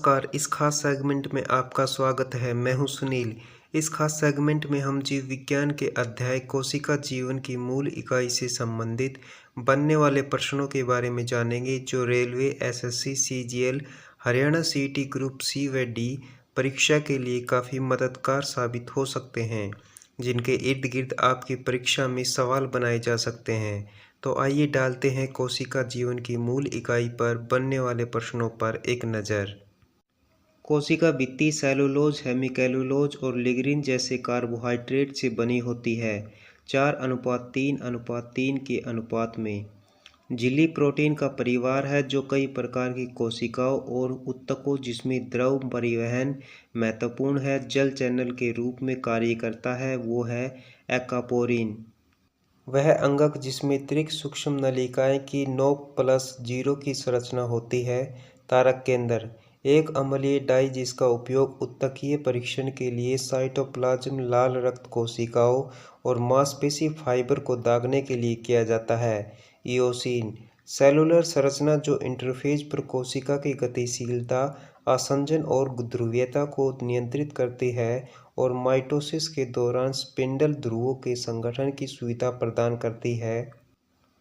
नमस्कार। इस खास सेगमेंट में आपका स्वागत है। मैं हूं सुनील। इस खास सेगमेंट में हम जीव विज्ञान के अध्याय कोशिका जीवन की मूल इकाई से संबंधित बनने वाले प्रश्नों के बारे में जानेंगे, जो railway, SSC, CGL, Haryana CET group C व डी परीक्षा के लिए काफ़ी मददगार साबित हो सकते हैं, जिनके इर्द गिर्द आपकी परीक्षा में सवाल बनाए जा सकते हैं। तो आइए डालते हैं कोशिका जीवन की मूल इकाई पर बनने वाले प्रश्नों पर एक नज़र। कोशिका भित्ति सेलुलोज, हेमिसेलुलोज और लिग्निन जैसे कार्बोहाइड्रेट से बनी होती है, 4:3:3 के अनुपात में। झिल्ली प्रोटीन का परिवार है जो कई प्रकार की कोशिकाओं और ऊतकों, जिसमें द्रव परिवहन महत्वपूर्ण है, जल चैनल के रूप में कार्य करता है, वो है एक्वापोरिन। वह अंगक जिसमें त्रिक सूक्ष्म नलिकाएं की 9+0 की संरचना होती है, तारक केंद्र। एक अम्लीय डाई जिसका उपयोग ऊतकीय परीक्षण के लिए साइटोप्लाज्म, लाल रक्त कोशिकाओं और मांसपेशी फाइबर को दागने के लिए किया जाता है, इयोसिन। सेलुलर संरचना जो इंटरफेज पर कोशिका की गतिशीलता, आसंजन और ध्रुवीयता को नियंत्रित करती है और माइटोसिस के दौरान स्पिंडल ध्रुवों के संगठन की सुविधा प्रदान करती है।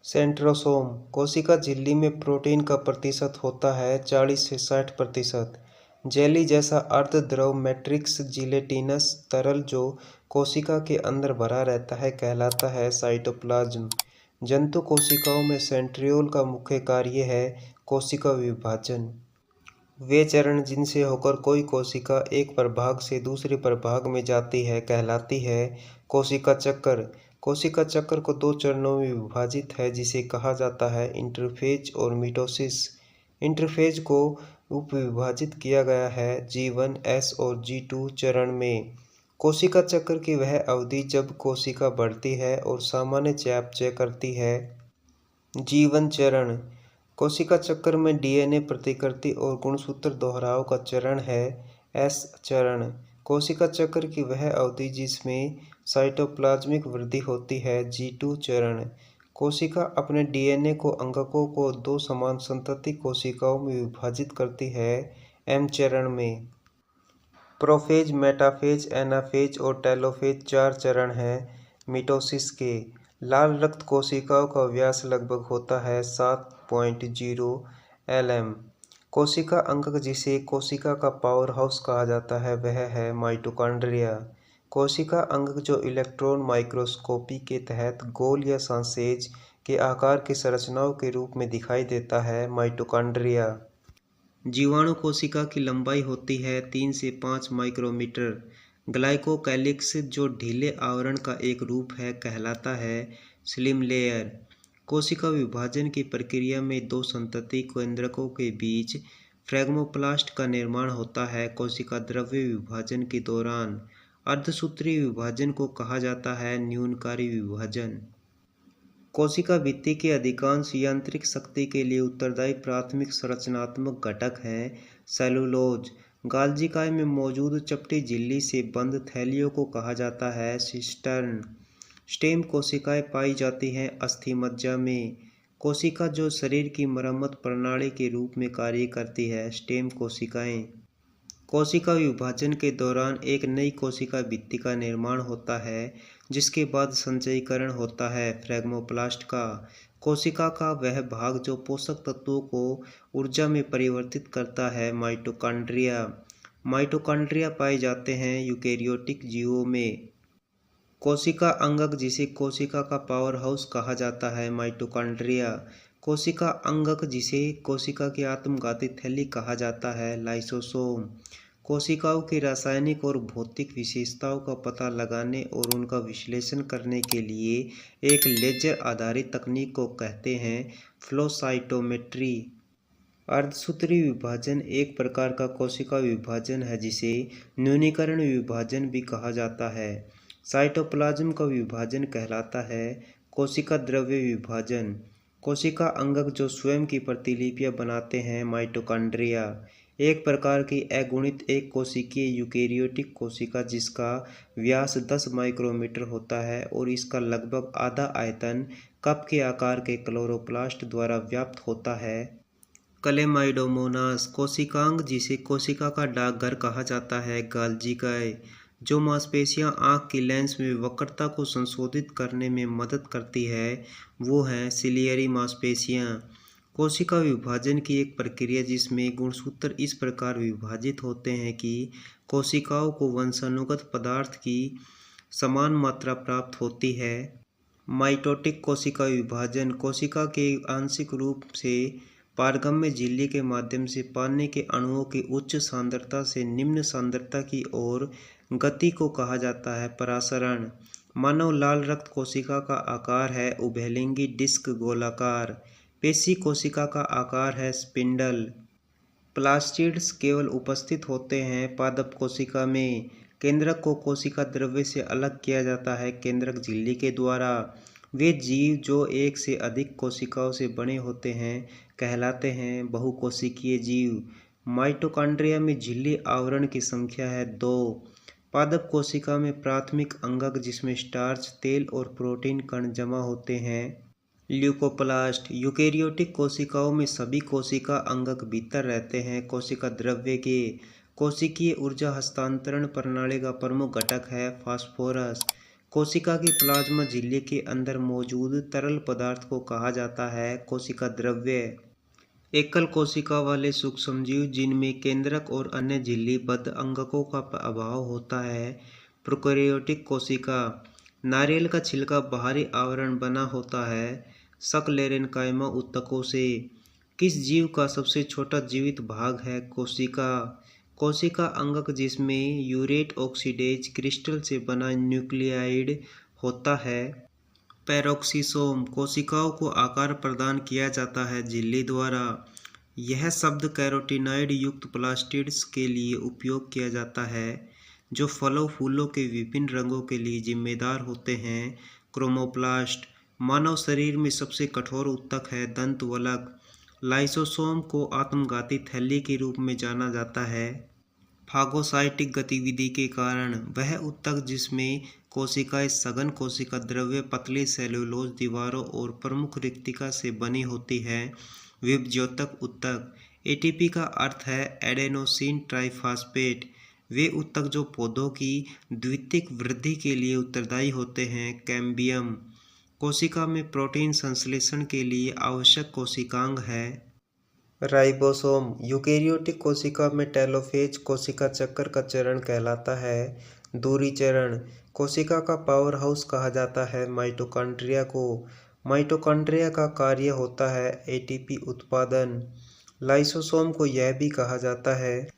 सेंट्रोसोम। कोशिका झिल्ली में प्रोटीन का प्रतिशत होता है 40 से 60%। जेली जैसा अर्धद्रव मैट्रिक्स जिलेटिनस तरल जो कोशिका के अंदर भरा रहता है कहलाता है साइटोप्लाज्म। जंतु कोशिकाओं में सेंट्रियोल का मुख्य कार्य है कोशिका विभाजन। वे चरण जिनसे होकर कोई कोशिका एक प्रभाग से दूसरे प्रभाग में जाती है कहलाती है कोशिका चक्र। कोशिका चक्र को 2 चरणों में विभाजित है, जिसे कहा जाता है इंटरफेज और मिटोसिस। इंटरफेज को उपविभाजित किया गया है G1, S और G2 चरण में। कोशिका चक्र की वह अवधि जब कोशिका बढ़ती है और सामान्य चयापचय करती है। G1 चरण। कोशिका चक्र में डीएनए प्रतिकृति और गुणसूत्र दोहराव का चरण है। एस चरण। कोशिका चक्र की वह अवधि जिसमें साइटोप्लाज्मिक वृद्धि होती है। G2 चरण। कोशिका अपने डीएनए को अंगकों को 2 समान संतति कोशिकाओं में विभाजित करती है। एम चरण में। प्रोफेज, मेटाफेज, एनाफेज और टेलोफेज 4 चरण हैं मिटोसिस के। लाल रक्त कोशिकाओं का व्यास लगभग होता है 7.0 mm। कोशिका अंगक जिसे कोशिका का पावर हाउस कहा जाता है वह है माइटोकॉन्ड्रिया। कोशिका अंगक जो इलेक्ट्रॉन माइक्रोस्कोपी के तहत गोल या सांसेज के आकार की संरचनाओं के रूप में दिखाई देता है, माइटोकॉन्ड्रिया। जीवाणु कोशिका की लंबाई होती है 3 से 5 माइक्रोमीटर। ग्लाइकोकैलिक्स जो ढीले आवरण का एक रूप है कहलाता है स्लिम लेयर। कोशिका विभाजन की प्रक्रिया में 2 संतति केंद्रकों के बीच फ्रेगमोप्लास्ट का निर्माण होता है। कोशिका द्रव्य विभाजन के दौरान अर्धसूत्रीय विभाजन को कहा जाता है न्यूनकारी विभाजन। कोशिका भित्ति के अधिकांश यांत्रिक शक्ति के लिए उत्तरदायी प्राथमिक संरचनात्मक घटक हैं सेलुलोज। गाल्जिकाय में मौजूद चपटी झिल्ली से बंद थैलियों को कहा जाता है सिस्टर्न। स्टेम कोशिकाएं पाई जाती हैं अस्थिमज्जा में। कोशिका जो शरीर की मरम्मत प्रणाली के रूप में कार्य करती है, स्टेम कोशिकाएं। कोशिका विभाजन के दौरान एक नई कोशिका भित्ति का निर्माण होता है, जिसके बाद संचयीकरण होता है फ्रेगमोप्लास्ट का। कोशिका का वह भाग जो पोषक तत्वों को ऊर्जा में परिवर्तित करता है, माइटोकॉन्ड्रिया। माइटोकॉन्ड्रिया पाए जाते हैं यूकेरियोटिक जीवों में। कोशिका अंगक जिसे कोशिका का पावर हाउस कहा जाता है, माइटोकॉन्ड्रिया। कोशिका अंगक जिसे कोशिका की आत्मघाती थैली कहा जाता है, लाइसोसोम। कोशिकाओं की रासायनिक और भौतिक विशेषताओं का पता लगाने और उनका विश्लेषण करने के लिए एक लेजर आधारित तकनीक को कहते हैं फ्लो साइटोमेट्री। अर्धसूत्रीय विभाजन एक प्रकार का कोशिका विभाजन है जिसे न्यूनीकरण विभाजन भी कहा जाता है। साइटोप्लाज्म का विभाजन कहलाता है कोशिका द्रव्य विभाजन। कोशिका अंगक जो स्वयं की प्रतिलिपियां बनाते हैं, माइटोकॉन्ड्रिया। एक प्रकार की अगुणित एक कोशिकीय यूकेरियोटिक कोशिका जिसका व्यास 10 माइक्रोमीटर होता है और इसका लगभग आधा आयतन कप के आकार के क्लोरोप्लास्ट द्वारा व्याप्त होता है। क्लेमाइडोमोनास कोशिकांग, जिसे कोशिका का डाकघर कहा जाता है, गाल्जिकाए, जो मांसपेशियां आँख की लेंस में वक्रता को संशोधित करने में मदद करती है, वो हैं सिलियरी मांसपेशियां। कोशिका विभाजन की एक प्रक्रिया जिसमें गुणसूत्र इस प्रकार विभाजित होते हैं कि कोशिकाओं को वंशानुगत पदार्थ की समान मात्रा प्राप्त होती है। माइटोटिक कोशिका विभाजन कोशिका के आंशिक रूप से पारगम्य झिल्ली के माध्यम से पानी के अणुओं की उच्च सांद्रता से निम्न सांद्रता की ओर गति को कहा जाता है परासरण। मानव लाल रक्त कोशिका का आकार है उभयलिंगी डिस्क गोलाकार। पेशी कोशिका का आकार है स्पिंडल। प्लास्टिड्स केवल उपस्थित होते हैं पादप कोशिका में। केंद्रक को कोशिका द्रव्य से अलग किया जाता है केंद्रक झिल्ली के द्वारा। वे जीव जो एक से अधिक कोशिकाओं से बने होते हैं कहलाते हैं बहुकोशिकीय जीव। माइटोकॉन्ड्रिया में झिल्ली आवरण की संख्या है 2। पादप कोशिका में प्राथमिक अंगक जिसमें स्टार्च, तेल और प्रोटीन कण जमा होते हैं। ल्यूकोप्लास्ट यूकेरियोटिक कोशिकाओं में सभी कोशिका अंगक भीतर रहते हैं कोशिका द्रव्य के। कोशिकीय ऊर्जा हस्तांतरण प्रणाली का प्रमुख घटक है फास्फोरस। कोशिका की प्लाज्मा झिल्ली के अंदर मौजूद तरल पदार्थ को कहा जाता है कोशिका द्रव्य। एकल कोशिका वाले सूक्ष्मजीव जिनमें केंद्रक और अन्य झिल्लीबद्ध अंगकों का अभाव होता है प्रोकैरियोटिक कोशिका। नारियल का छिलका बाहरी आवरण बना होता है सक्लेरेनकाइमा ऊतकों से। किस जीव का सबसे छोटा जीवित भाग है कोशिका। कोशिका अंगक जिसमें यूरेट ऑक्सीडेज क्रिस्टल से बना न्यूक्लियाइड होता है। पेरोक्सिसोम कोशिकाओं को आकार प्रदान किया जाता है झिल्ली द्वारा। यह शब्द कैरोटीनॉइड युक्त प्लास्टिड्स के लिए उपयोग किया जाता है जो फलों फूलों के विभिन्न रंगों के लिए जिम्मेदार होते हैं। क्रोमोप्लास्ट मानव शरीर में सबसे कठोर ऊतक है दंतवल्क। लाइसोसोम को आत्मघाती थैली के रूप में जाना जाता है फागोसाइटिक गतिविधि के कारण। वह ऊतक जिसमें कोशिकाएं सघन कोशिका द्रव्य पतली सेलुलोज दीवारों और प्रमुख रिक्तिका से बनी होती है विभज्योतक ऊतक। एटीपी का अर्थ है एडेनोसिन ट्राइफॉस्फेट। वे ऊतक जो पौधों की द्वितीयक वृद्धि के लिए उत्तरदायी होते हैं कैम्बियम। कोशिका में प्रोटीन संश्लेषण के लिए आवश्यक कोशिकांग है राइबोसोम। यूकेरियोटिक कोशिका में टेलोफेज कोशिका चक्र का चरण कहलाता है दूरी चरण। कोशिका का पावर हाउस कहा जाता है माइटोकॉन्ड्रिया को। माइटोकॉन्ड्रिया का कार्य होता है एटीपी उत्पादन। लाइसोसोम को यह भी कहा जाता है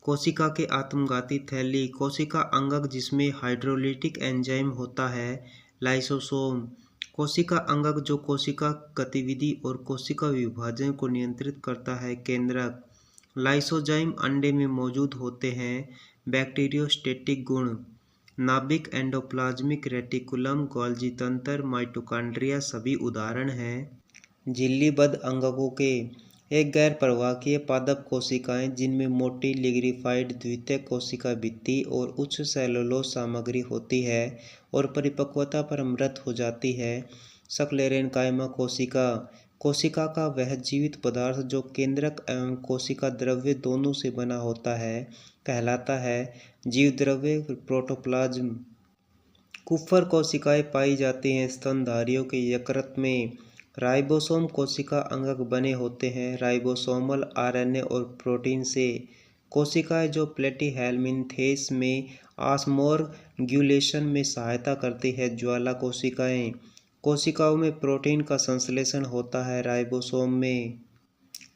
कोशिका के आत्मघाती थैली। कोशिका अंगक जिसमें हाइड्रोलिटिक एंजाइम होता है लाइसोसोम। कोशिका अंगक जो कोशिका गतिविधि और कोशिका विभाजन को नियंत्रित करता है केंद्रक। लाइसोजाइम अंडे में मौजूद होते हैं बैक्टीरियोस्टेटिक गुण। नाभिक एंडोप्लाज्मिक रेटिकुलम गोल्जी तंत्र माइटोकॉन्ड्रिया सभी उदाहरण हैं झिल्लीबद्ध अंगकों के। एक गैर प्रवाहकीय पादप कोशिकाएं जिनमें मोटी लिग्रीफाइड द्वितीयक कोशिका भित्ति और उच्च सेलुलोज सामग्री होती है और परिपक्वता पर मृत हो जाती है सक्लेरेनकाइमा कोशिका। कोशिका का वह जीवित पदार्थ जो केंद्रक एवं कोशिका द्रव्य दोनों से बना होता है कहलाता है जीव द्रव्य प्रोटोप्लाज्म। कुफर कोशिकाएं पाई जाती हैं स्तनधारियों के यकृत में। राइबोसोम कोशिका अंगक बने होते हैं राइबोसोमल आरएनए और प्रोटीन से। कोशिकाएं जो प्लेटीहेल्मिन्थेस में ऑस्मोर्ग्युलेशन में सहायता करती है ज्वाला कोशिकाएं। कोशिकाओं में प्रोटीन का संश्लेषण होता है राइबोसोम में।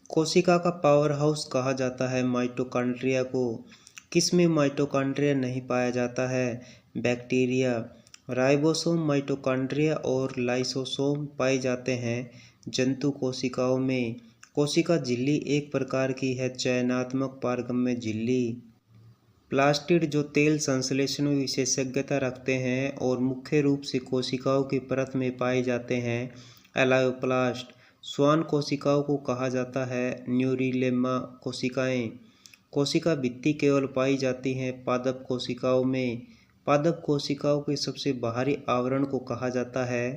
कोशिका का पावर हाउस कहा जाता है माइटोकॉन्ड्रिया को। किसमें माइटोकॉन्ड्रिया नहीं पाया जाता है बैक्टीरिया। राइबोसोम माइटोकॉन्ड्रिया और लाइसोसोम पाए जाते हैं जंतु कोशिकाओं में। कोशिका झिल्ली एक प्रकार की है चयनात्मक पारगम्य झिल्ली। प्लास्टिड जो तेल संश्लेषण में विशेषज्ञता रखते हैं और मुख्य रूप से कोशिकाओं की परत में पाए जाते हैं एलायोप्लास्ट। श्वान कोशिकाओं को कहा जाता है न्यूरिलेमा कोशिकाएं। कोशिका भित्ति केवल पाई जाती हैं पादप कोशिकाओं में। पादप कोशिकाओं के सबसे बाहरी आवरण को कहा जाता है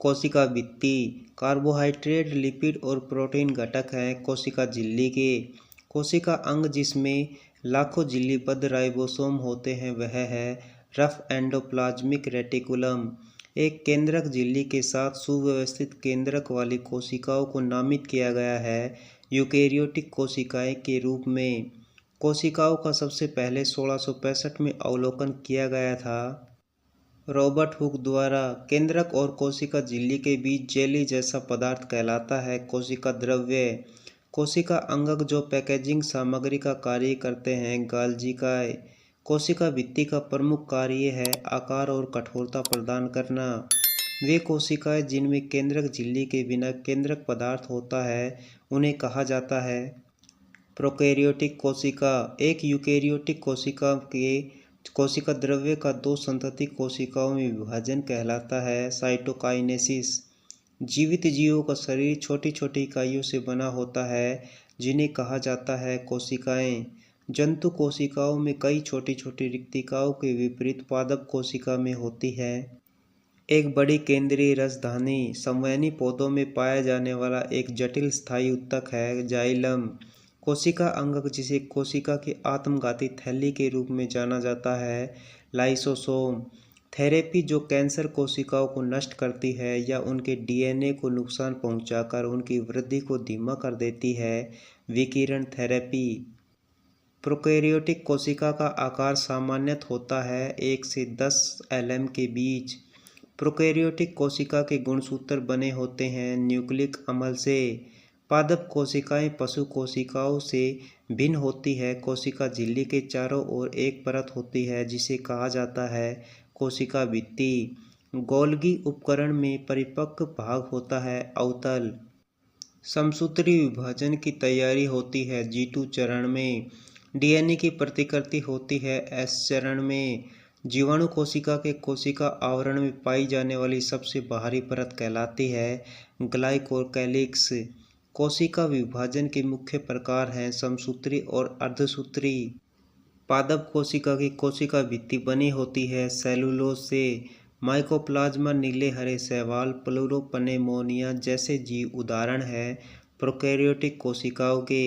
कोशिका भित्ति कार्बोहाइड्रेट, लिपिड और प्रोटीन घटक है। कोशिका झिल्ली के कोशिका अंग जिसमें लाखों झिल्लीबद्ध राइबोसोम होते हैं वह है रफ एंडोप्लाज्मिक रेटिकुलम। एक केंद्रक झिल्ली के साथ सुव्यवस्थित केंद्रक वाली कोशिकाओं को नामित किया गया है यूकेरियोटिक कोशिकाएं के रूप में। कोशिकाओं का सबसे पहले 1665 में अवलोकन किया गया था रॉबर्ट हुक द्वारा। केंद्रक और कोशिका झिल्ली के बीच जेली जैसा पदार्थ कहलाता है कोशिका द्रव्य। कोशिका अंगक जो पैकेजिंग सामग्री का कार्य करते हैं गाल्जिकाए। कोशिका भित्ति का प्रमुख कार्य है आकार और कठोरता प्रदान करना। वे कोशिकाएं जिनमें केंद्रक झिल्ली के बिना केंद्रक पदार्थ होता है उन्हें कहा जाता है प्रोकैरियोटिक कोशिका। एक यूकेरियोटिक कोशिका द्रव्य का दो संतति कोशिकाओं में विभाजन कहलाता है साइटोकाइनेसिस। जीवित जीवों का शरीर छोटी छोटी इकाइयों से बना होता है जिन्हें कहा जाता है कोशिकाएं। जंतु कोशिकाओं में कई छोटी छोटी रिक्तिकाओं के विपरीत पादप कोशिका में होती है। एक बड़ी केंद्रीय रसधानी संवहनी पौधों में पाया जाने वाला एक जटिल स्थायी ऊतक है जाइलम। कोशिका अंगक जिसे कोशिका की आत्मघाती थैली के रूप में जाना जाता है लाइसोसोम। थेरेपी जो कैंसर कोशिकाओं को नष्ट करती है या उनके डीएनए को नुकसान पहुंचाकर उनकी वृद्धि को धीमा कर देती है विकिरण थेरेपी। प्रोकैरियोटिक कोशिका का आकार सामान्यतः होता है 1 से 10 mm के बीच। प्रोकैरियोटिक कोशिका के गुणसूत्र बने होते हैं न्यूक्लिक अम्ल से। पादप कोशिकाएं पशु कोशिकाओं से भिन्न होती है। कोशिका झिल्ली के चारों ओर एक परत होती है जिसे कहा जाता है कोशिका भित्ति। गोल्गी उपकरण में परिपक्व भाग होता है अवतल। समसूत्री विभाजन की तैयारी होती है G2 चरण में। डीएनए की प्रतिकृति होती है S चरण में। जीवाणु कोशिका के कोशिका आवरण में पाई जाने वाली सबसे बाहरी परत कहलाती है ग्लाइकोकैलिक्स। कोशिका विभाजन के मुख्य प्रकार हैं समसूत्री और अर्धसूत्री। पादप कोशिका की कोशिका भित्ति बनी होती है सेलुलोज से। माइकोप्लाज्मा नीले हरे शैवाल प्लूरोपनेमोनिया जैसे जीव उदाहरण है प्रोकैरियोटिक कोशिकाओं के।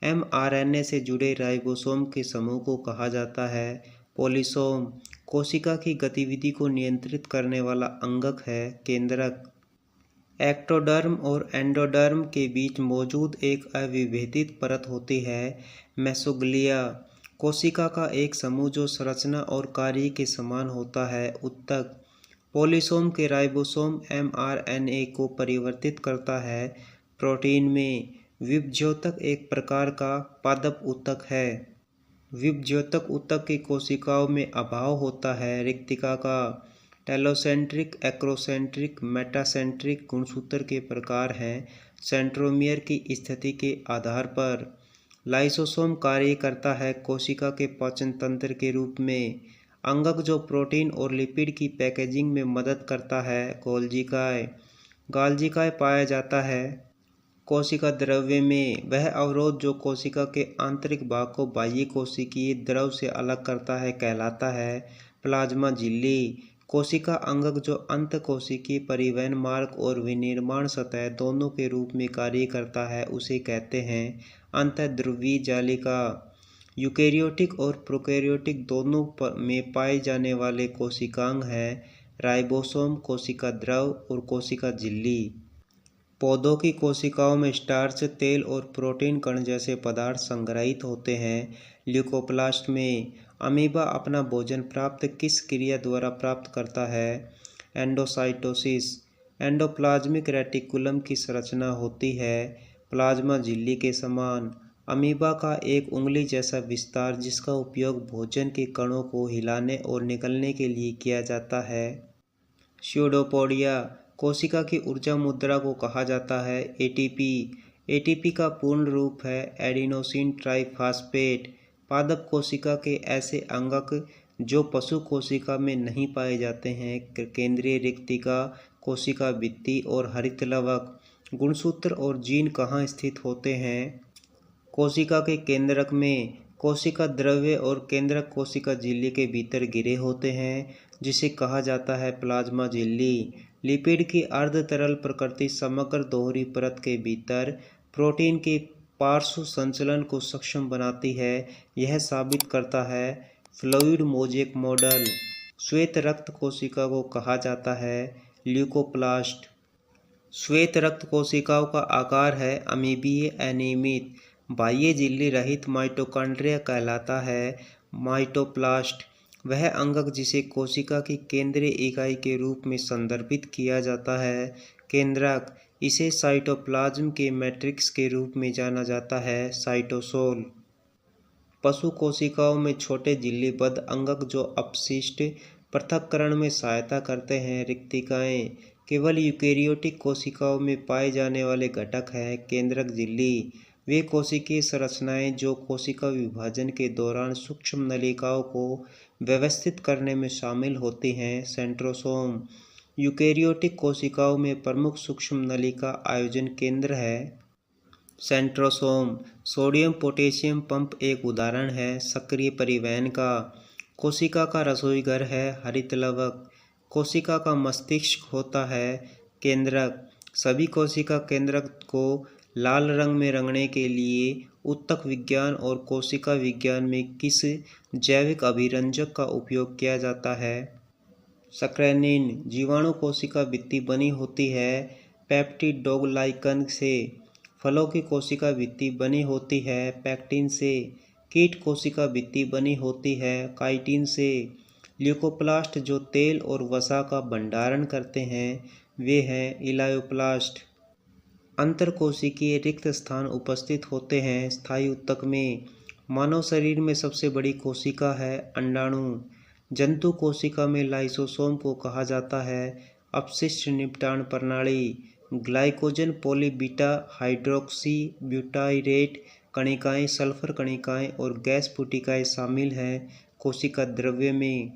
mRNA से जुड़े राइबोसोम के समूह को कहा जाता है पोलिसोम। कोशिका की गतिविधि को नियंत्रित करने वाला अंगक है केंद्रक। एक्टोडर्म और एंडोडर्म के बीच मौजूद एक अविभेदित परत होती है मेसोग्लिया। कोशिका का एक समूह जो संरचना और कार्य के समान होता है ऊतक। पोलिसोम के राइबोसोम mRNA को परिवर्तित करता है प्रोटीन में। विभज्योतक एक प्रकार का पादप ऊतक है। विभज्योतक ऊतक की कोशिकाओं में अभाव होता है रिक्तिका का। टेलोसेंट्रिक, एक्रोसेंट्रिक, मेटासेंट्रिक गुणसूत्र के प्रकार हैं सेंट्रोमियर की स्थिति के आधार पर। लाइसोसोम कार्य करता है कोशिका के पाचन तंत्र के रूप में। अंगक जो प्रोटीन और लिपिड की पैकेजिंग में मदद करता है गोल्जिकाए। गाल्जिकाए पाया जाता है कोशिका द्रव्य में। वह अवरोध जो कोशिका के आंतरिक भाग को बाह्य कोशिकीय द्रव से अलग करता है कहलाता है प्लाज्मा झिल्ली। कोशिका अंगक जो अंतःकोशिकीय परिवहन मार्ग और विनिर्माण सतह दोनों के रूप में कार्य करता है उसे कहते हैं अंतःध्रुवीय जालिका। यूकेरियोटिक और प्रोकैरियोटिक दोनों में पाए जाने वाले कोशिकांग हैं राइबोसोम, कोशिका द्रव और कोशिका झिल्ली। पौधों की कोशिकाओं में स्टार्च, तेल और प्रोटीन कण जैसे पदार्थ संग्रहित होते हैं ल्यूकोप्लास्ट में। अमीबा अपना भोजन प्राप्त किस क्रिया द्वारा प्राप्त करता है एंडोसाइटोसिस। एंडोप्लाज्मिक रेटिकुलम की संरचना होती है प्लाज्मा झिल्ली के समान। अमीबा का एक उंगली जैसा विस्तार जिसका उपयोग भोजन के कणों को हिलाने और निगलने के लिए किया जाता है स्यूडोपोडिया। कोशिका की ऊर्जा मुद्रा को कहा जाता है एटीपी। एटीपी का पूर्ण रूप है एडिनोसिन ट्राइफॉस्फेट। पादप कोशिका के ऐसे अंगक जो पशु कोशिका में नहीं पाए जाते हैं केंद्रीय रिक्तिका, कोशिका भित्ति और हरित लवक। गुणसूत्र और जीन कहाँ स्थित होते हैं कोशिका के केंद्रक में। कोशिका द्रव्य और केंद्रक कोशिका झिल्ली के भीतर घिरे होते हैं जिसे कहा जाता है प्लाज्मा झिल्ली। लिपिड की अर्ध तरल प्रकृति समग्र दोहरी परत के भीतर प्रोटीन के पार्श्व संचलन को सक्षम बनाती है। यह साबित करता है फ्लूइड मोज़ेक मॉडल। श्वेत रक्त कोशिका को कहा जाता है ल्यूकोप्लास्ट। श्वेत रक्त कोशिकाओं का आकार है अमीबीय अनियमित बाह्य झिल्ली रहित माइटोकॉन्ड्रिया कहलाता है। माइटोप्लास्ट वह अंगक जिसे कोशिका की केंद्रीय इकाई के रूप में संदर्भित किया जाता है। केंद्रक इसे साइटोप्लाज्म के मैट्रिक्स के रूप में जाना जाता है। साइटोसोल पशु कोशिकाओं में छोटे झिल्लीबद्ध अंगक जो अपशिष्ट पृथक्करण में सहायता करते हैं। रिक्तिकाएं केवल यूकेरियोटिक कोशिकाओं में पाए जाने वाले घटक हैं। केंद्रक झिल्ली वे कोशिकीय संरचनाएं जो कोशिका विभाजन के दौरान सूक्ष्म नलिकाओं को व्यवस्थित करने में शामिल होती हैं। सेंट्रोसोम यूकेरियोटिक कोशिकाओं में प्रमुख सूक्ष्म नलिका आयोजन केंद्र है। सेंट्रोसोम सोडियम पोटेशियम पंप एक उदाहरण है सक्रिय परिवहन का। कोशिका का रसोई घर है हरित लवक। कोशिका का मस्तिष्क होता है। केंद्रक सभी कोशिका केंद्रक को लाल रंग में रंगने के लिए ऊतक विज्ञान और कोशिका विज्ञान में किस जैविक अभिरंजक का उपयोग किया जाता है। सक्रेनिन जीवाणु कोशिका भित्ति बनी होती है पेप्टिडोग्लाइकन से। फलों की कोशिका भित्ति बनी होती है पैक्टिन से। कीट कोशिका भित्ति बनी होती है काइटिन से। ल्यूकोप्लास्ट जो तेल और वसा का भंडारण करते हैं वे हैं इलायोप्लास्ट। अंतरकोशिकीय रिक्त स्थान उपस्थित होते हैं स्थायी ऊतक में। मानव शरीर में सबसे बड़ी कोशिका है अंडाणु। जंतु कोशिका में लाइसोसोम को कहा जाता है अपशिष्ट निपटान प्रणाली। ग्लाइकोजन पॉलीबीटा हाइड्रोक्सी ब्यूटाइरेट कणिकाएं सल्फर कणिकाएं और गैस पुटिकाएं शामिल हैं कोशिका द्रव्य में।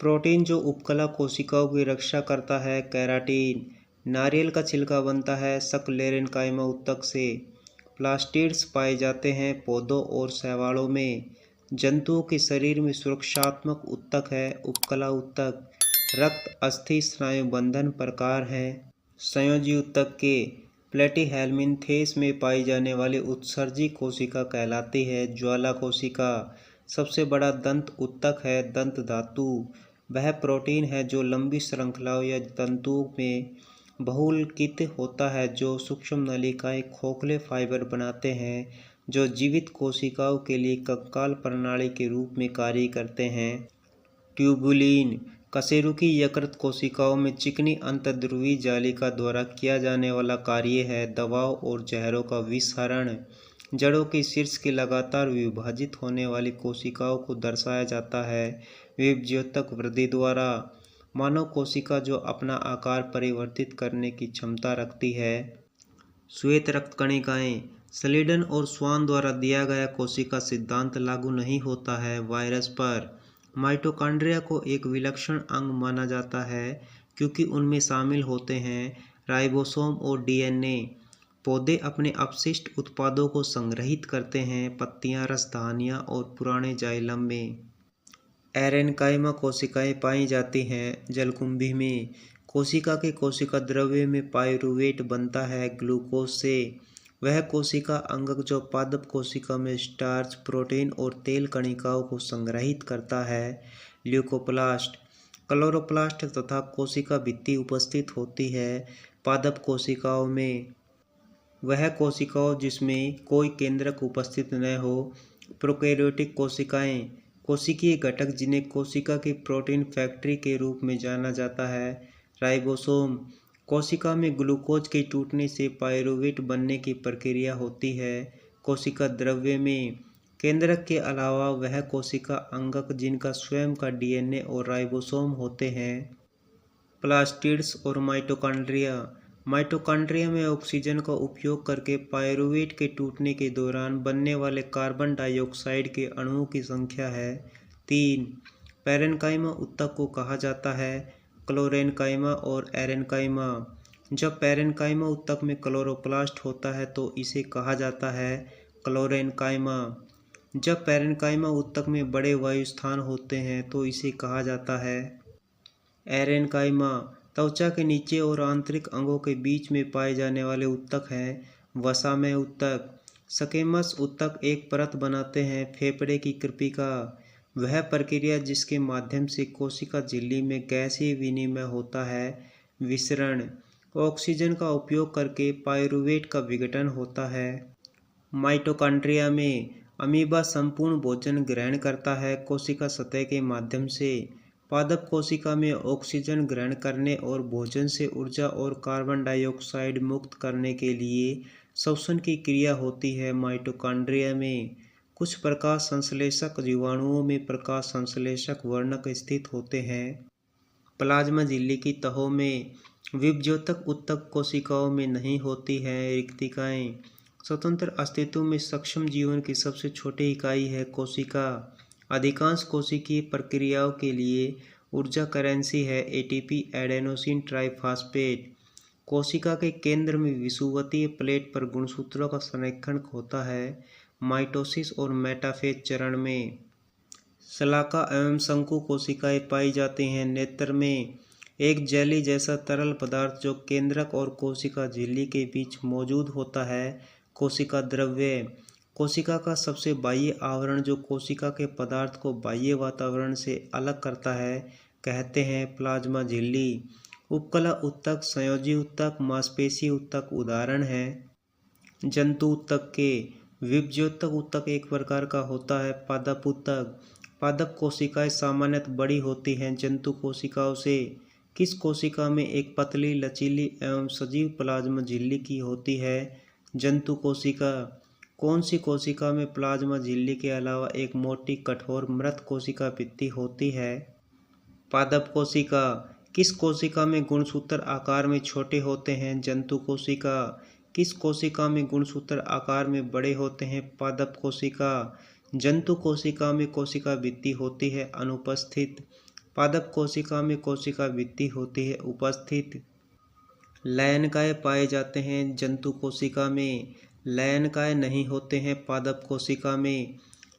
प्रोटीन जो उपकला कोशिकाओं की रक्षा करता है केराटिन। नारियल का छिलका बनता है सक्लेरेनकाइमा ऊतक से। प्लास्टिड्स पाए जाते हैं पौधों और शैवालों में। जंतुओं के शरीर में सुरक्षात्मक ऊतक है उपकला ऊतक। रक्त अस्थि स्नायु बंधन प्रकार हैं संयोजी ऊतक के। प्लेटीहेल्मिन्थेस में पाई जाने वाली उत्सर्जी कोशिका कहलाती है ज्वाला कोशिका। सबसे बड़ा दंत ऊतक है दंत धातु। वह प्रोटीन है जो लंबी श्रृंखलाओं या तंतुओं में बहुलकित होता है जो सूक्ष्म नलिकाएं खोखले फाइबर बनाते हैं जो जीवित कोशिकाओं के लिए कंकाल प्रणाली के रूप में कार्य करते हैं। ट्यूबुलिन कशेरुकी यकृत कोशिकाओं में चिकनी अंतर्ध्रुवी जालिका द्वारा किया जाने वाला कार्य है दवाओं और जहरों का विसरण। जड़ों के शीर्ष की लगातार विभाजित होने वाली कोशिकाओं को दर्शाया जाता है विभज्योतक वृद्धि द्वारा। मानव कोशिका जो अपना आकार परिवर्तित करने की क्षमता रखती है। श्वेत रक्त कणिकाएं स्लीडन और स्वान द्वारा दिया गया कोशिका सिद्धांत लागू नहीं होता है वायरस पर। माइटोकॉन्ड्रिया को एक विलक्षण अंग माना जाता है क्योंकि उनमें शामिल होते हैं राइबोसोम और डीएनए। पौधे अपने अपशिष्ट उत्पादों को संग्रहित करते हैं पत्तियां रसधानियां और पुराने जाइलम में। एरेनकाइमा कोशिकाएं पाई जाती हैं जलकुंभी में। कोशिका के कोशिका द्रव्य में पाइरूवेट बनता है ग्लूकोज से। वह कोशिका अंगक जो पादप कोशिका में स्टार्च प्रोटीन और तेल कणिकाओं को संग्रहित करता है ल्यूकोप्लास्ट। क्लोरोप्लास्ट तथा कोशिका भित्ति उपस्थित होती है पादप कोशिकाओं में। वह कोशिकाओं जिसमें कोई केंद्रक उपस्थित न हो। प्रोकैरियोटिक कोशिकाएं कोशिकीय घटक जिन्हें कोशिका की प्रोटीन फैक्ट्री के रूप में जाना जाता है राइबोसोम। कोशिका में ग्लूकोज के टूटने से पाइरूवेट बनने की प्रक्रिया होती है कोशिका द्रव्य में। केंद्रक के अलावा वह कोशिका अंगक जिनका स्वयं का डीएनए और राइबोसोम होते हैं। प्लास्टिड्स और माइटोकॉन्ड्रिया माइटोकॉन्ड्रिया में ऑक्सीजन का उपयोग करके पाइरूवेट के टूटने के दौरान बनने वाले कार्बन डाइऑक्साइड के अणुओं की संख्या है 3। पैरेन्काइमा ऊतक को कहा जाता है क्लोरेन्काइमा और एरेन्काइमा। जब पैरेन्काइमा ऊतक में क्लोरोप्लास्ट होता है तो इसे कहा जाता है क्लोरेन्काइमा। जब पैरेन्काइमा ऊतक में बड़े वायुस्थान होते हैं तो इसे कहा जाता है एरेन्काइमा। त्वचा के नीचे और आंतरिक अंगों के बीच में पाए जाने वाले ऊतक हैं वसामय ऊतक। स्क्वैमस ऊतक एक परत बनाते हैं फेफड़े की कृपिका, वह प्रक्रिया जिसके माध्यम से कोशिका झिल्ली में गैसीय विनिमय होता है। विसरण, ऑक्सीजन का उपयोग करके पाइरूवेट का विघटन होता है। माइटोकॉन्ड्रिया में अमीबा संपूर्ण भोजन ग्रहण करता है कोशिका सतह के माध्यम से। पादप कोशिका में ऑक्सीजन ग्रहण करने और भोजन से ऊर्जा और कार्बन डाइऑक्साइड मुक्त करने के लिए श्वसन की क्रिया होती है। माइटोकॉन्ड्रिया में कुछ प्रकाश संश्लेषक जीवाणुओं में प्रकाश संश्लेषक वर्णक स्थित होते हैं। प्लाज्मा झिल्ली की तहों में विभज्योतक ऊतक कोशिकाओं में नहीं होती हैं। रिक्तिकाएं, स्वतंत्र अस्तित्व में सक्षम जीवन की सबसे छोटी इकाई है कोशिका। अधिकांश कोशिकीय प्रक्रियाओं के लिए ऊर्जा करेंसी है एटीपी एडेनोसिन ट्राइफॉस्फेट। कोशिका के केंद्र में विषुवतीय प्लेट पर गुणसूत्रों का संरेखण होता है माइटोसिस और मेटाफेज चरण में। शलाका एवं शंकु कोशिकाएं पाई जाती हैं। नेत्र में एक जेली जैसा तरल पदार्थ जो केंद्रक और कोशिका झिल्ली के बीच मौजूद होता है कोशिका द्रव्य। कोशिका का सबसे बाह्य आवरण जो कोशिका के पदार्थ को बाह्य वातावरण से अलग करता है कहते हैं प्लाज्मा झिल्ली। उपकला ऊतक, संयोजी ऊतक, मांसपेशी ऊतक उदाहरण हैं। जंतु ऊतक के विभज्योतक ऊतक एक प्रकार का होता है पादप ऊतक। पादप कोशिकाएं सामान्यतः बड़ी होती हैं जंतु कोशिकाओं से। किस कोशिका में एक पतली, लचीली एवं सजीव प्लाज्मा झिल्ली की होती है? जंतु कोशिका। कौन सी कोशिका में प्लाज्मा झिल्ली के अलावा एक मोटी, कठोर मृत कोशिका भित्ति होती है? पादप कोशिका। किस कोशिका में गुणसूत्र आकार में छोटे होते हैं? जंतु कोशिका। किस कोशिका में गुणसूत्र आकार में बड़े होते हैं? पादप कोशिका। जंतु कोशिका में कोशिका भित्ति होती है अनुपस्थित। पादप कोशिका में कोशिका भित्ति होती है उपस्थित। लयनकाय पाए जाते हैं जंतु कोशिका में, लयनकाय नहीं होते हैं पादप कोशिका में।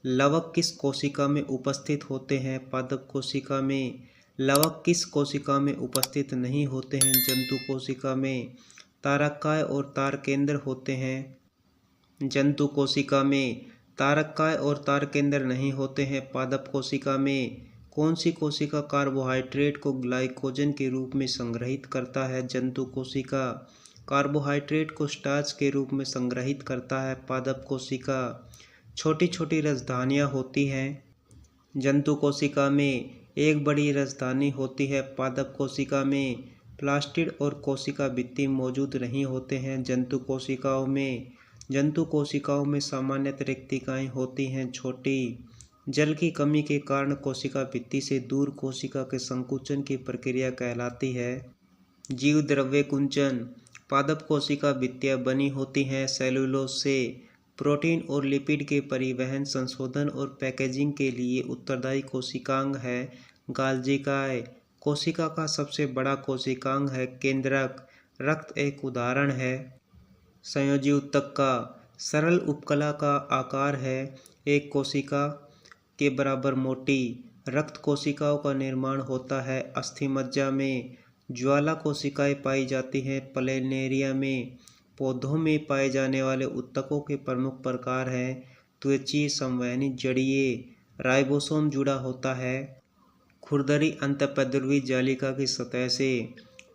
लवक किस कोशिका में उपस्थित होते हैं? पादप कोशिका में। लवक किस कोशिका में उपस्थित नहीं होते हैं? जंतु कोशिका में। तारककाय और तार केंद्र होते हैं जंतु कोशिका में। तारककाय और तार केंद्र नहीं होते हैं पादप कोशिका में। कौन सी कोशिका कार्बोहाइड्रेट को ग्लाइकोजन के रूप में संग्रहित करता है? जंतु कोशिका। कार्बोहाइड्रेट को स्टार्च के रूप में संग्रहित करता है पादप कोशिका। छोटी छोटी राजधानियाँ होती हैं जंतु कोशिका में, एक बड़ी राजधानी होती है पादप कोशिका में। प्लास्टिड और कोशिका भित्ति मौजूद नहीं होते हैं जंतु कोशिकाओं में। जंतु कोशिकाओं में सामान्यतः रिक्तिकाएँ होती हैं छोटी। जल की कमी के कारण कोशिका भित्ति से दूर कोशिका के संकुचन की प्रक्रिया कहलाती है जीव द्रव्य कुंचन। पादप कोशिका भित्तियाँ बनी होती हैं सेलुलोज से। प्रोटीन और लिपिड के परिवहन, संशोधन और पैकेजिंग के लिए उत्तरदायी कोशिकांग है गाल्जिकाय। कोशिका का सबसे बड़ा कोशिकांग है केंद्रक। रक्त एक उदाहरण है संयोजी ऊतक का। सरल उपकला का आकार है एक कोशिका के बराबर मोटी। रक्त कोशिकाओं का निर्माण होता है अस्थिमज्जा में। ज्वाला कोशिकाएं पाई जाती हैं प्लेनेरिया में। पौधों में पाए जाने वाले ऊतकों के प्रमुख प्रकार हैं त्वचीय, संवहनी, जड़ीय। राइबोसोम जुड़ा होता है खुरदरी अंतःपैधुर्वी जालिका की सतह से।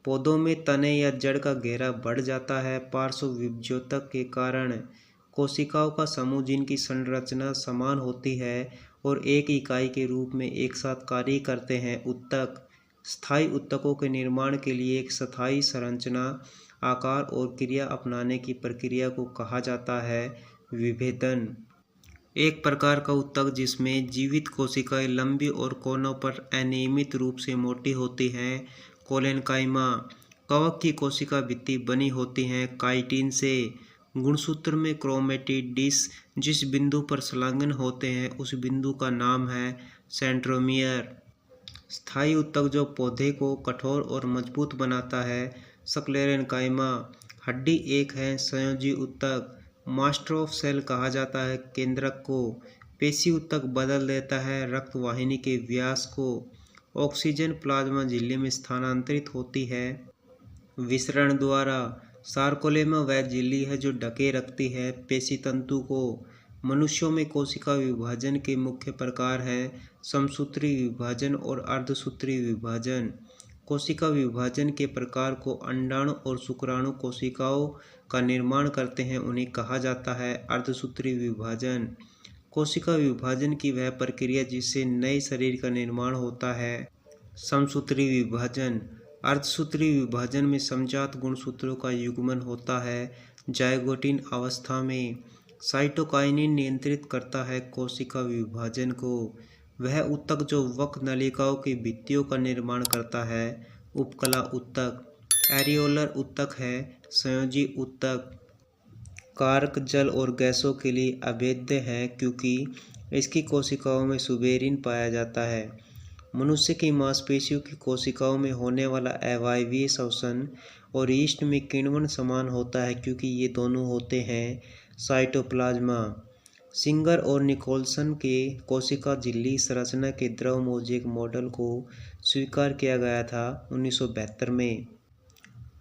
पौधों में तने या जड़ का घेरा बढ़ जाता है पार्श्व विभज्योतक के कारण। कोशिकाओं का समूह जिनकी संरचना समान होती है और एक इकाई के रूप में एक साथ कार्य करते हैं ऊतक। स्थायी ऊतकों के निर्माण के लिए एक स्थायी संरचना, आकार और क्रिया अपनाने की प्रक्रिया को कहा जाता है विभेदन। एक प्रकार का ऊतक जिसमें जीवित कोशिकाएं लंबी और कोनों पर अनियमित रूप से मोटी होती हैं कोलेनकाइमा। कवक की कोशिका भित्ति बनी होती हैं काइटिन से। गुणसूत्र में क्रोमेटिड डिस्क जिस बिंदु पर संलग्न होते हैं उस बिंदु का नाम है सेंट्रोमियर। स्थायी ऊतक जो पौधे को कठोर और मजबूत बनाता है स्क्लेरेनकाइमा। हड्डी एक है संयोजी ऊतक। मास्टर ऑफ सेल कहा जाता है केंद्रक को। पेशी ऊतक बदल देता है रक्त वाहिनी के व्यास को। ऑक्सीजन प्लाज्मा झिल्ली में स्थानांतरित होती है विसरण द्वारा। सार्कोलेमा वह झिल्ली है जो ढके रखती है पेशी तंतु को। मनुष्यों में कोशिका विभाजन के मुख्य प्रकार हैं समसूत्री विभाजन और अर्धसूत्री विभाजन। कोशिका विभाजन के प्रकार को अंडाणु और शुक्राणु कोशिकाओं का निर्माण करते हैं, उन्हें कहा जाता है अर्धसूत्री विभाजन। कोशिका विभाजन की वह प्रक्रिया जिससे नए शरीर का निर्माण होता है समसूत्री विभाजन। अर्धसूत्री विभाजन में समजात गुणसूत्रों का युग्मन होता है। जाइगोटिन अवस्था में साइटोकाइनिन नियंत्रित करता है कोशिका विभाजन को। वह ऊतक जो वक्र नलिकाओं की भित्तियों का निर्माण करता है उपकला ऊतक। एरियोलर ऊतक है संयोजी ऊतक। कारक जल और गैसों के लिए अभेद्य है क्योंकि इसकी कोशिकाओं में सुबेरिन पाया जाता है। मनुष्य की मांसपेशियों की कोशिकाओं में होने वाला अवायवीय श्वसन और यीस्ट में किण्वन समान होता है क्योंकि ये दोनों होते हैं साइटोप्लाज्मा। सिंगर और निकोलसन के कोशिका झिल्ली संरचना के द्रव मोज़ेक मॉडल को स्वीकार किया गया था 1972 में।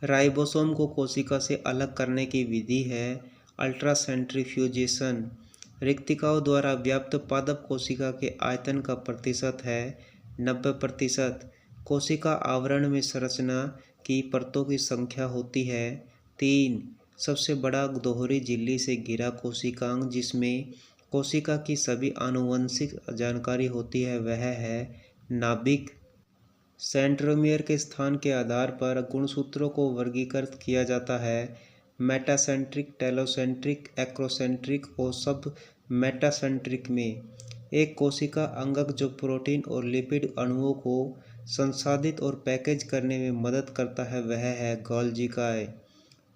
राइबोसोम को कोशिका से अलग करने की विधि है अल्ट्रासेंट्रीफ्यूजेशन। रिक्तिकाओं द्वारा व्याप्त पादप कोशिका के आयतन का प्रतिशत है 90%। कोशिका आवरण में संरचना की परतों की संख्या होती है 3। सबसे बड़ा दोहरी झिल्ली से घिरा कोशिकांग जिसमें कोशिका की सभी आनुवंशिक जानकारी होती है वह है नाभिक। सेंट्रोमियर के स्थान के आधार पर गुणसूत्रों को वर्गीकृत किया जाता है मेटासेंट्रिक, टेलोसेंट्रिक, एक्रोसेंट्रिक और सब मेटासेंट्रिक में। एक कोशिका अंगक जो प्रोटीन और लिपिड अणुओं को संसाधित और पैकेज करने में मदद करता है वह है गोल्गी काय।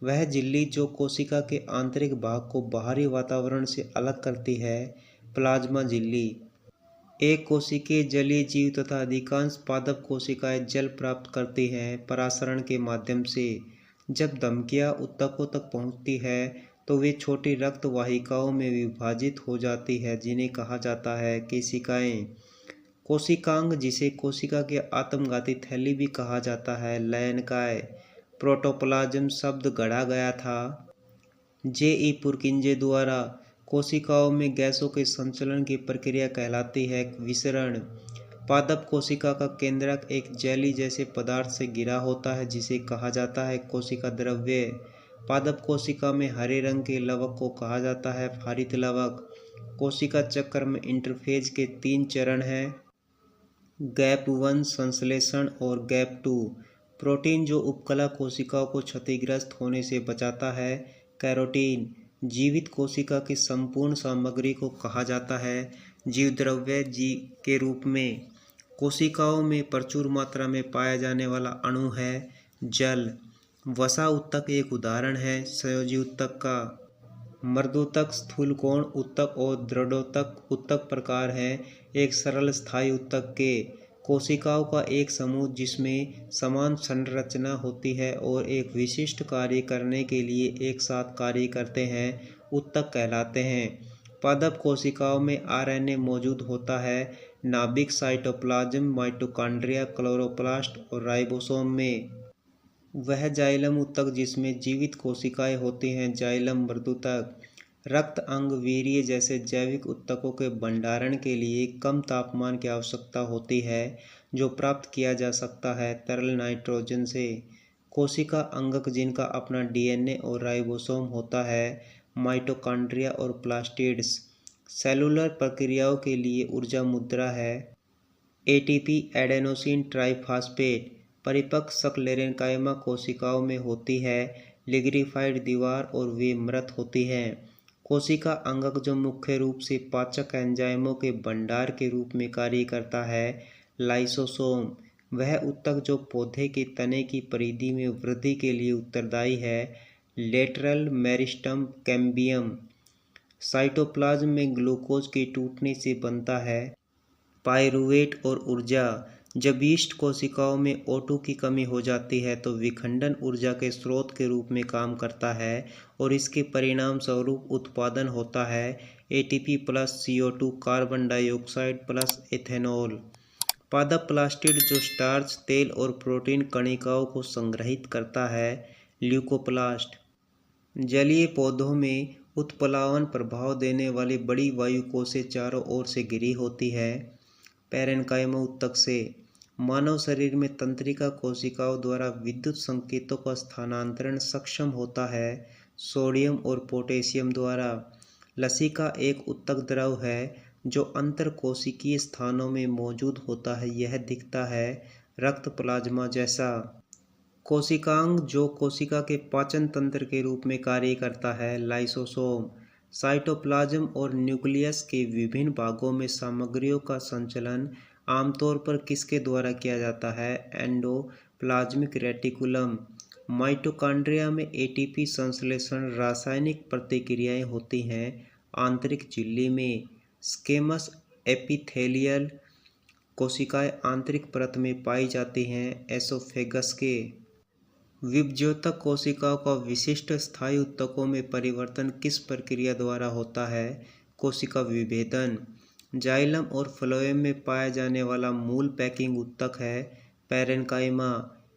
वह झिल्ली जो कोशिका के आंतरिक भाग को बाहरी वातावरण से अलग करती है प्लाज्मा झिल्ली। एक कोशिकीय जलीय जीव तथा अधिकांश पादप कोशिकाएं जल प्राप्त करती हैं परासरण के माध्यम से। जब धमकियां ऊतकों तक पहुंचती है तो वे छोटी रक्त वाहिकाओं में विभाजित हो जाती है जिन्हें कहा जाता है केशिकाएं। कोशिकांग जिसे कोशिका की आत्मघाती थैली भी कहा जाता है लयनकाय। प्रोटोप्लाज्म शब्द गढ़ा गया था जे.ई. पुरकिंजे द्वारा। कोशिकाओं में गैसों के संचलन की प्रक्रिया कहलाती है विसरण। पादप कोशिका का केंद्रक एक जेली जैसे पदार्थ से घिरा होता है जिसे कहा जाता है कोशिका द्रव्य। पादप कोशिका में हरे रंग के लवक को कहा जाता है हरित लवक। कोशिका चक्र में इंटरफेज के 3 चरण हैं गैप 1 संश्लेषण और गैप 2 प्रोटीन जो उपकला कोशिकाओं को क्षतिग्रस्त होने से बचाता है कैरोटीन। जीवित कोशिका की संपूर्ण सामग्री को कहा जाता है जीवद्रव्य के रूप में। कोशिकाओं में प्रचुर मात्रा में पाया जाने वाला अणु है जल। वसा ऊतक एक उदाहरण है संयोजी ऊतक का। मर्दूतक, स्थूलकोण ऊतक और दृढ़ोतक ऊतक प्रकार हैं एक सरल स्थायी ऊतक के। कोशिकाओं का एक समूह जिसमें समान संरचना होती है और एक विशिष्ट कार्य करने के लिए एक साथ कार्य करते हैं ऊतक कहलाते हैं। पादप कोशिकाओं में आरएनए मौजूद होता है नाभिक, साइटोप्लाज्म, माइटोकॉन्ड्रिया, क्लोरोप्लास्ट और राइबोसोम में। वह जाइलम ऊतक जिसमें जीवित कोशिकाएं होती हैं जाइलम मर्दूतक। रक्त, अंग, वीर्य जैसे जैविक ऊतकों के भंडारण के लिए कम तापमान की आवश्यकता होती है जो प्राप्त किया जा सकता है तरल नाइट्रोजन से। कोशिका अंगक जिनका अपना डीएनए और राइबोसोम होता है माइटोकॉन्ड्रिया और प्लास्टिड्स। सेलुलर प्रक्रियाओं के लिए ऊर्जा मुद्रा है एटीपी एडेनोसिन ट्राइफॉस्फेट। परिपक्व सक्लेरेनकाइमा कोशिकाओं में होती है लिग्रीफाइड दीवार और वे मृत होती हैं। कोशिका अंगक जो मुख्य रूप से पाचक एंजाइमों के भंडार के रूप में कार्य करता है लाइसोसोम। वह ऊतक जो पौधे के तने की परिधि में वृद्धि के लिए उत्तरदायी है लेटरल मेरिस्टम कैम्बियम। साइटोप्लाज्म में ग्लूकोज के टूटने से बनता है पाइरूवेट और ऊर्जा। जब यीस्ट कोशिकाओं में O2 की कमी हो जाती है तो विखंडन ऊर्जा के स्रोत के रूप में काम करता है और इसके परिणाम स्वरूप उत्पादन होता है ATP plus CO2 carbon dioxide plus ethanol. पादप प्लास्टिड जो स्टार्च, तेल और प्रोटीन कणिकाओं को संग्रहित करता है। ल्यूकोप्लास्ट जलीय पौधों में उत्प्लावन प्रभाव देने वाली बड़ी वायुकोशें चारों ओर से घिरी होती है। पैरेन्काइमा ऊतक से मानव शरीर में तंत्रिका कोशिकाओं द्वारा विद्युत संकेतों का स्थानांतरण सक्षम होता है। सोडियम और पोटेशियम द्वारा लसिका एक ऊतक द्रव है जो अंतरकोशिकीय स्थानों में मौजूद होता है। यह दिखता है रक्त प्लाज्मा जैसा। कोशिकांग जो कोशिका के पाचन तंत्र के रूप में कार्य करता है। लाइसोसोम साइटोप्लाज्म और न्यूक्लियस के विभिन्न भागों में सामग्रियों का संचलन आमतौर पर किसके द्वारा किया जाता है? Endoplasmic reticulum. माइटोकॉन्ड्रिया में एटीपी संश्लेषण रासायनिक प्रतिक्रियाएं होती हैं। आंतरिक झिल्ली में स्क्वेमस एपिथेलियल कोशिकाएं आंतरिक परत में पाई जाती हैं। एसोफेगस के विभज्योतक कोशिकाओं का विशिष्ट स्थायी ऊतकों में परिवर्तन किस प्रक्रिया द्वारा होता है? कोशिका विभेदन। जाइलम और फ्लोएम में पाया जाने वाला मूल पैकिंग ऊतक है। पैरेन्काइमा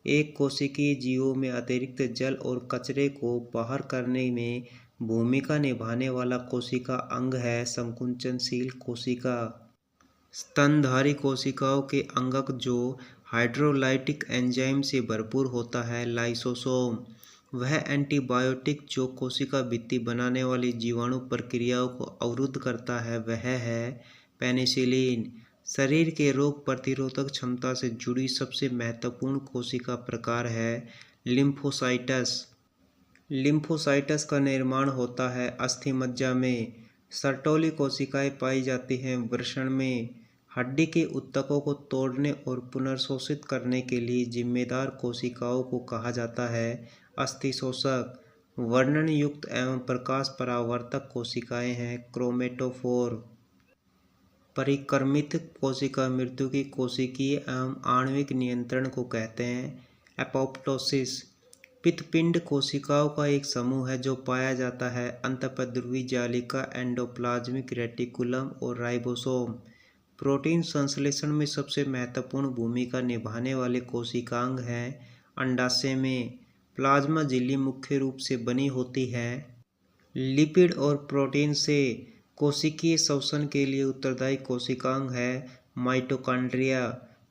एक कोशिकीय जीवों में अतिरिक्त जल और कचरे को बाहर करने में भूमिका निभाने वाला कोशिका अंग है। संकुचनशील कोशिका स्तनधारी कोशिकाओं के अंगक जो हाइड्रोलाइटिक एंजाइम से भरपूर होता है। लाइसोसोम वह एंटीबायोटिक जो कोशिका भित्ति बनाने वाली जीवाणु प्रक्रियाओं को अवरुद्ध करता है वह है पेनिसिलिन। शरीर के रोग प्रतिरोधक क्षमता से जुड़ी सबसे महत्वपूर्ण कोशिका प्रकार है लिम्फोसाइटस। लिम्फोसाइटस का निर्माण होता है अस्थिमज्जा में। सर्टोली कोशिकाएं पाई जाती हैं वृषण में। हड्डी के ऊतकों को तोड़ने और पुनर्शोषित करने के लिए जिम्मेदार कोशिकाओं को कहा जाता है अस्थिशोषक। वर्णन युक्त एवं प्रकाश परावर्तक कोशिकाएं हैं क्रोमेटोफोर। परिक्रमित कोशिका मृत्यु की कोशिकीय एवं आणविक नियंत्रण को कहते हैं एपोप्टोसिस। पित्तपिंड कोशिकाओं का एक समूह है जो पाया जाता है अंतःपद्रवी जालिका, एंडोप्लाज्मिक रेटिकुलम और राइबोसोम। प्रोटीन संश्लेषण में सबसे महत्वपूर्ण भूमिका निभाने वाले कोशिकांग हैं अंडाशय में। प्लाज्मा झिल्ली मुख्य रूप से बनी होती है लिपिड और प्रोटीन से। कोशिकीय श्वसन के लिए उत्तरदायी कोशिकांग है माइटोकॉन्ड्रिया।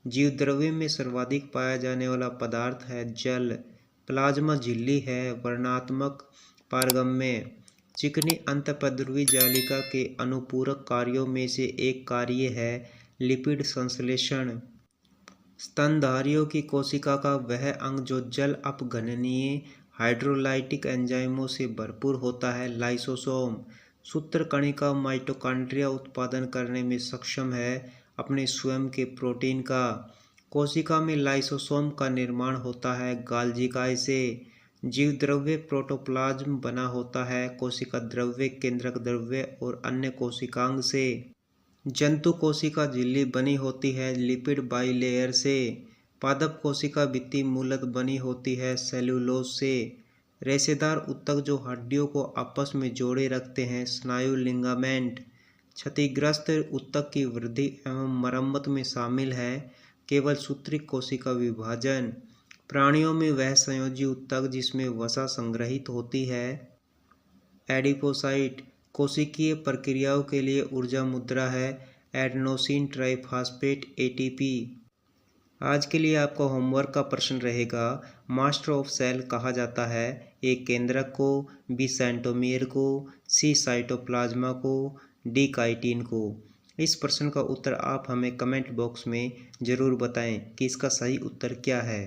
जीवद्रव्य में सर्वाधिक पाया जाने वाला पदार्थ है जल। प्लाज्मा झिल्ली है वर्णात्मक पारगम्य। चिकनी अंतःपद्रवी जालिका के अनुपूरक कार्यों में से एक कार्य है लिपिड संश्लेषण। स्तनधारियों की कोशिका का वह अंग जो जल अपघननीय हाइड्रोलाइटिक एंजाइमों से भरपूर होता है लाइसोसोम। सूत्रकणिका माइटोकॉन्ड्रिया उत्पादन करने में सक्षम है अपने स्वयं के प्रोटीन का। कोशिका में लाइसोसोम का निर्माण होता है गाल्जिकाए से। जीवद्रव्य प्रोटोप्लाज्म बना होता है कोशिका द्रव्य, केंद्रक द्रव्य और अन्य कोशिकांग से। जंतु कोशिका झिल्ली बनी होती है लिपिड बाइलेयर से। पादप कोशिका भित्ति मूलतः बनी होती है सेल्यूलोज से। रेशेदार ऊतक जो हड्डियों को आपस में जोड़े रखते हैं स्नायु लिगामेंट। क्षतिग्रस्त ऊतक की वृद्धि एवं मरम्मत में शामिल है केवल सूत्रिक कोशिका विभाजन। प्राणियों में वह संयोजी ऊतक जिसमें वसा संग्रहित होती है एडिपोसाइट। कोशिकीय प्रक्रियाओं के लिए ऊर्जा मुद्रा है एडेनोसिन ट्राइफॉस्फेट एटीपी। आज के लिए आपका होमवर्क का प्रश्न रहेगा मास्टर ऑफ सेल कहा जाता है ए केंद्रक को, बी सेंट्रोमियर को, सी साइटोप्लाज्मा को, डी काइटिन को। इस प्रश्न का उत्तर आप हमें कमेंट बॉक्स में ज़रूर बताएं कि इसका सही उत्तर क्या है।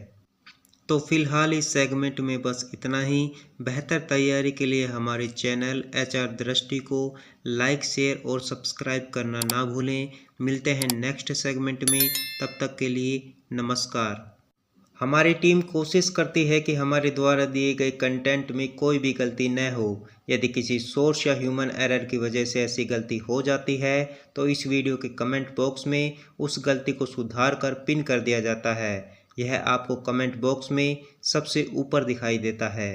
तो फिलहाल इस सेगमेंट में बस इतना ही। बेहतर तैयारी के लिए हमारे चैनल HR दृष्टि को लाइक, शेयर और सब्सक्राइब करना ना भूलें। मिलते हैं नेक्स्ट सेगमेंट में, तब तक के लिए नमस्कार। हमारी टीम कोशिश करती है कि हमारे द्वारा दिए गए कंटेंट में कोई भी गलती न हो। यदि किसी सोर्स या ह्यूमन एरर की वजह से ऐसी गलती हो जाती है तो इस वीडियो के कमेंट बॉक्स में उस गलती को सुधार कर पिन कर दिया जाता है। यह आपको कमेंट बॉक्स में सबसे ऊपर दिखाई देता है।